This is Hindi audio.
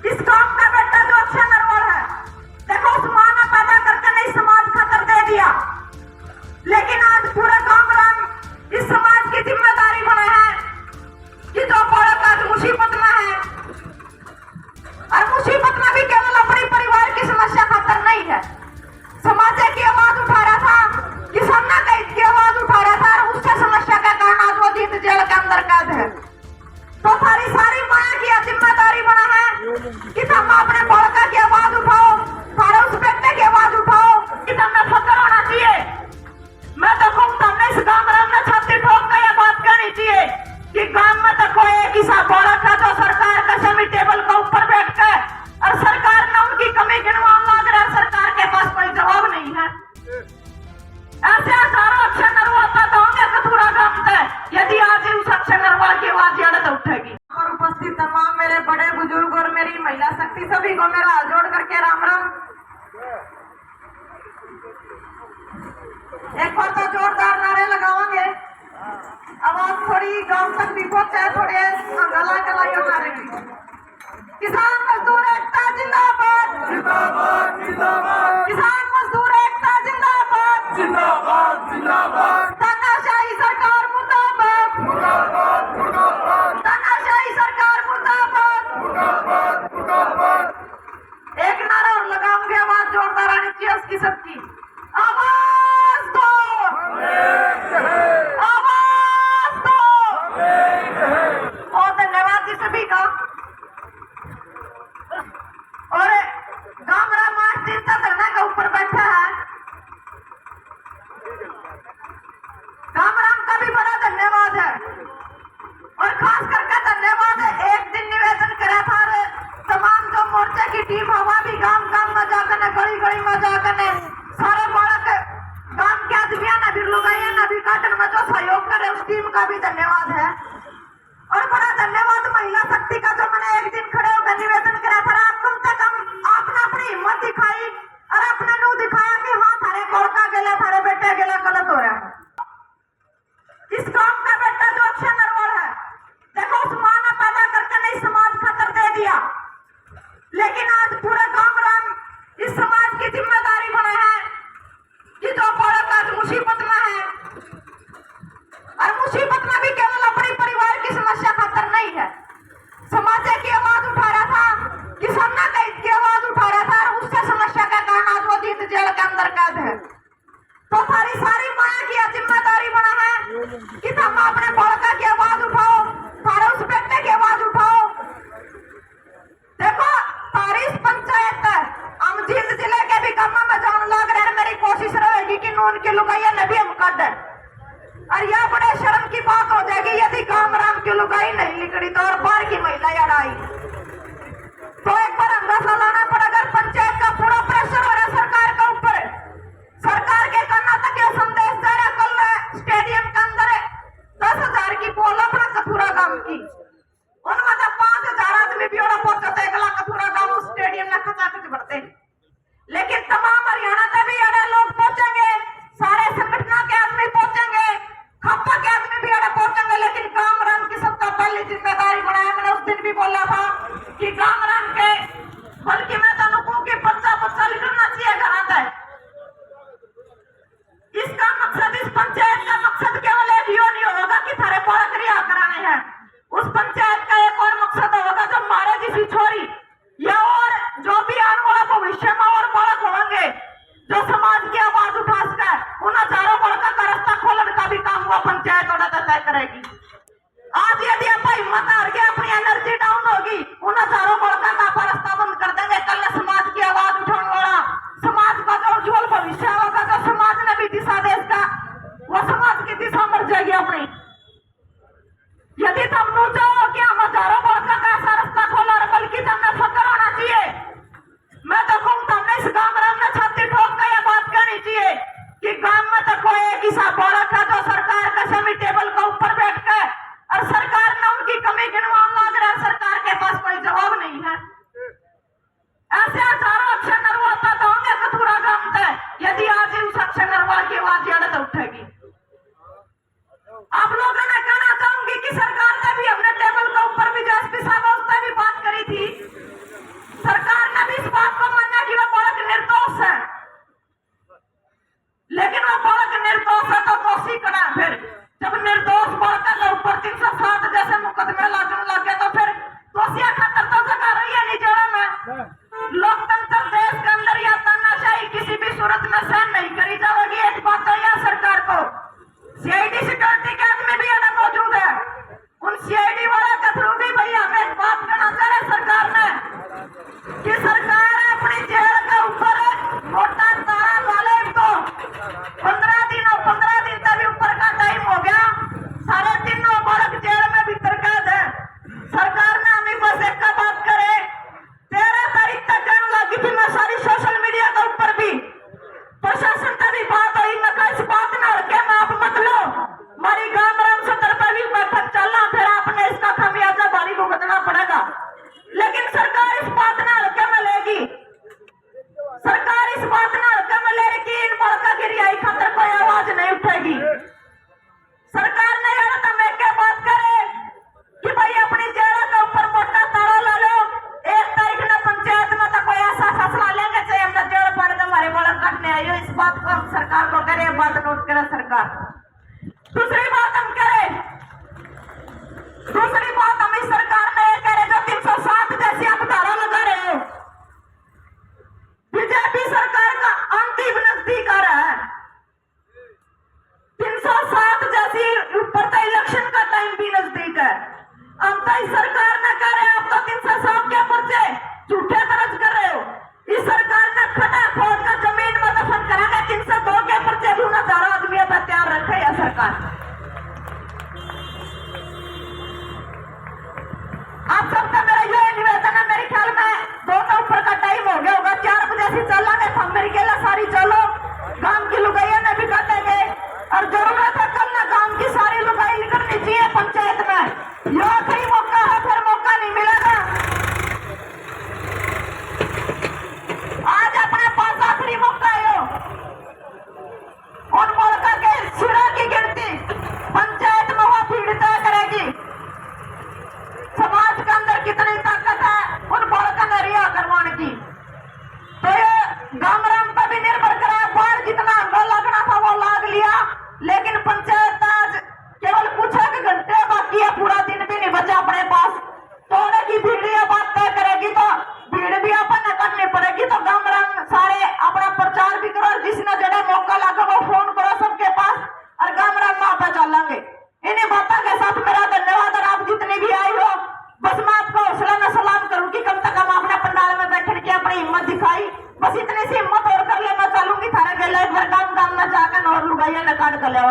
इस काम का बेटा जो अक्षय नरवाल है, देखो उस मां ने पैदा करके नहीं समाज खतर दे दिया, लेकिन आज पूरे गांव राम इस समाज की जिम्मेदारी बने हैं कि जो बालक आज मुसीबत में है, और मुसीबत में भी केवल अपने परिवार की समस्या खतर नहीं है, समाज की आवाज उठा रहा था, किसान की आवाज उठा रहा था, और उससे समस्या का कारण आज वो जीत जेल के अंदर कैद है। तो सारी माया की जिम्मेदारी बना है कि तुम अपने बालका की आवाज उठाओ, सारे उस बेटे की आवाज उठाओ कि तुम्हें फक्र होना चाहिए। मैं तो कहूँ तुमने इस गांव में छाती ठोक कर यह बात कहनी चाहिए कि गांव में तो कोई एक ऐसा बालक है जो सरकार का सेमी टेबल के ऊपर बैठ के और सरकार ने उनकी कमी गिनवाने लग रहा है, सरकार के पास कोई जवाब नहीं है। ऐसे हजारों अक्षय नरवाल पैदा होंगे कथुरा गांव से यदि आज उस अक्षय नरवाल की आवाज जड़ उठेगी। और उपस्थित तमाम मेरे बड़े बुजुर्ग और मेरी महिला शक्ति सभी को मेरा हाथ जोड़ करके राम राम। एक बार तो जोरदार नारे लगावांगे, आवाज थोड़ी गांव तक भी पहुंचे, थोड़े गला गलाई उठा रही। किसान मजदूर एकता जिंदाबाद, जिंदाबाद जिंदाबाद, किसान मजदूर एकता जिंदाबाद, जिंदाबाद जिंदाबाद, तानाशाही सरकार मुर्दाबाद, मुर्दाबाद मुर्दाबाद, तानाशाही सरकार मुर्दाबाद, मुर्दाबाद मुर्दाबाद। एक नारा और लगाऊंगे, आवाज जोरदार आनी चाहिए उसकी सबकी। आवाज दो, आवाज दो। बहुत धन्यवाद जी सभी का। और गामरा मास चिंता धरना के ऊपर बैठा है, गामराम का भी बड़ा धन्यवाद है, और खास करके धन्यवाद है। एक दिन निवेदन करा था तमाम जो मोर्चे की टीम हवा भी गांव गांव में जाकर गली गली में जाकर सारे बालक गांव के आदमिया ने भी लुगाइया ने भी काटन में जो सहयोग करे उस टीम का भी धन्यवाद है। और बड़ा धन्यवाद महिला शक्ति का, जो मैंने एक दिन खड़े होकर निवेदन करा था, कम से कम आपने अपनी हिम्मत दिखाई और अपने नु दिखाया कि हाँ थारे कोड़का गेला, थारे बेटे गेला गलत हो रहा है। इस काम का बेटा जो अक्षय नरवाल है, देखो उस मां ने पैदा करके नहीं समाज खतर दे दिया, लेकिन आज पूरे गांव राम इस समाज की जिम्मेदारी बने हैं कि जो बालक आज मुसीबत में है, और मुसीबत में भी केवल अपने परिवार की समस्या खतर नहीं है, समाज की आवाज उठा रहा था, किसान की आवाज उठा रहा था, और उससे समस्या का कारण आज वो जीत जेल के अंदर कैद है। तो सारी माया की जिम्मेदारी बना है कि तुम अपने बालका की आवाज उठाओ, सारे उस बेटे की आवाज उठाओ। देखो सारी इस पंचायत हम जींद जिले के भी गांव में जान लग रहे हैं, मेरी कोशिश रहेगी कि नून की लुगाइया ने भी हम काट दे, और यह बड़े शर्म की बात हो जाएगी यदि गांव राम की लुगाई नहीं निकली तो, और बाहर की महिला यार आई तो एक बार अंदाजा लाना पड़ेगा। पंचायत का पूरा प्रेशर हो रहा है सरकार के ऊपर, सरकार के कर्नाटक यह संदेश जा रहा कल स्टेडियम के अंदर 10,000 की पोल अपना कथुरा गांव की, उनमें से 5,000 आदमी भी पहुंचते, 1 लाख कथुरा गांव उस स्टेडियम में खचाखच बढ़ते, लेकिन तमाम हरियाणा से भी अड़े लोग पहुंचेंगे, सारे संगठनों के आदमी पहुंचेंगे, खप्पा के आदमी भी अड़े पहुंचेंगे, लेकिन गांव राम की सबका पहली जिम्मेदारी बनाया। मैंने उस दिन भी बोला था कि गांव राम के बल्कि मैं तो कहूं कि बच्चा निकलना चाहिए घर तक। इसका मकसद, इस पंचायत का मकसद केवल एक ही नहीं होगा कि थारे बालक रिहा कराने हैं, उस पंचायत का एक और मकसद होगा जो हमारे जिसी छोरी या और जो भी आने वाला भविष्य में और बालक होंगे जो समाज की आवाज उठा सके, उन हजारों बालकों का रास्ता खोलने का भी काम वो पंचायत तय करेगी। आज यदि आप हिम्मत हार के अपनी एनर्जी डाउन होगी, उन हजारों बालकों का रास्ता बंद कर देंगे, कल लोकतंत्र देश के अंदर या तानाशाही किसी भी सूरत में सहन नहीं करी जाएगी। एक बात तो यह सरकार को सीआईडी सिक्योरिटी के आदमी भी यहाँ मौजूद है, उन सीआईडी वाला के थ्रू भी भाई हमें एक बात कहना चाह रहे सरकार ने कि सरकार अपनी जेल के ऊपर मोटा तारा वाले को 15 दिन तक ऊपर का टाइम हो गया, सारे तीनों बालक जेल में भीतर कैद है। सरकार ने हमें बस एक का बात करे 13 तारीख तक कहने लगी थी, मैं सारी सोशल मीडिया के ऊपर भी प्रशासन तभी बात हुई, मैं कहा इस बात ना के माफ मत लो, हमारी गांव राम सदर पर भी बैठक चलना, फिर आपने इसका खामियाजा भारी भुगतना पड़ेगा। लेकिन सरकार इस बात ना हल्के में लेगी, सरकार इस बात ना हल्के में लेगी, इन बड़का की रिहाई खातर कोई आवाज नहीं उठेगी। सरकार ने यार तो मैं क्या बात करे कि भाई अपनी जेल के ऊपर मोटा तारा ला लो, 1 तारीख ने पंचायत में तो कोई ऐसा फैसला लेंगे चाहे हमने जेल पड़ के हमारे बालक काटने आई हो, इस बात को हम सरकार को करे, बात नोट करे सरकार। दूसरी बात हम इस सरकार ने ये कह रहे जो 307 जैसी आप धारा लगा रहे हो, बीजेपी सरकार का अंतिम नजदीक आ रहा है, 307 जैसी ऊपर तो इलेक्शन का टाइम भी नजदीक है। हम तो इस सरकार ने कह रहे हैं आप तो 307 के पर्चे झूठे दर्ज कर रहे हो, इस सरकार ने खड़ा खोद कर जमीन में दफन कराने 302 के पर्चे भी उन्हें 4 आदमियों पर तैयार रखे है सरकार। आप सबका मेरा ये निवेदन है, मेरे ख्याल में 2 के ऊपर का टाइम हो गया होगा, 4 बजे से चलाने हम मेरी केला सारी चलो, गांव की लुगाइया ने भी काटेंगे और जरूरत है कल ना गांव की सारी लुगाई निकलनी चाहिए पंचायत में, यह कहीं मौका है फिर मौका नहीं मिलेगा। आज अपने पास आखिरी मौका है, उन मौका के सिरा की गिनती पंचायत में वह भीड़ तय करेगी, समाज के अंदर कितनी ताकत है उन बालकों ने रिहा करवाने की। तो ये गामराम पर भी निर्भर करा, बाहर जितना हंगा लगना था वो लाग लिया, लेकिन पंचायत आज केवल कुछ एक घंटे बाकी है, पूरा दिन भी नहीं बचा अपने पास, तो की भीड़ ये बात तय करेगी, तो भीड़ भी अपन करनी पड़ेगी। तो गामराम सारे अपना प्रचार भी करो, जिसने जड़े मौका लगा वो फोन करो सबके पास और गामराम वहां पे चलेंगे। इन्हीं बातों के साथ मेरा धन्यवाद, और आप जितने भी आई हो बस मैं आपको हौसला में सलाम करूं कि कम से कम आपने पंडाल में बैठने की अपनी हिम्मत दिखाई, बस इतनी सी हिम्मत और कर लेना चालूंगी थारे गले एक बार गांव में जाकर और लुगाइया ने काट कर ले।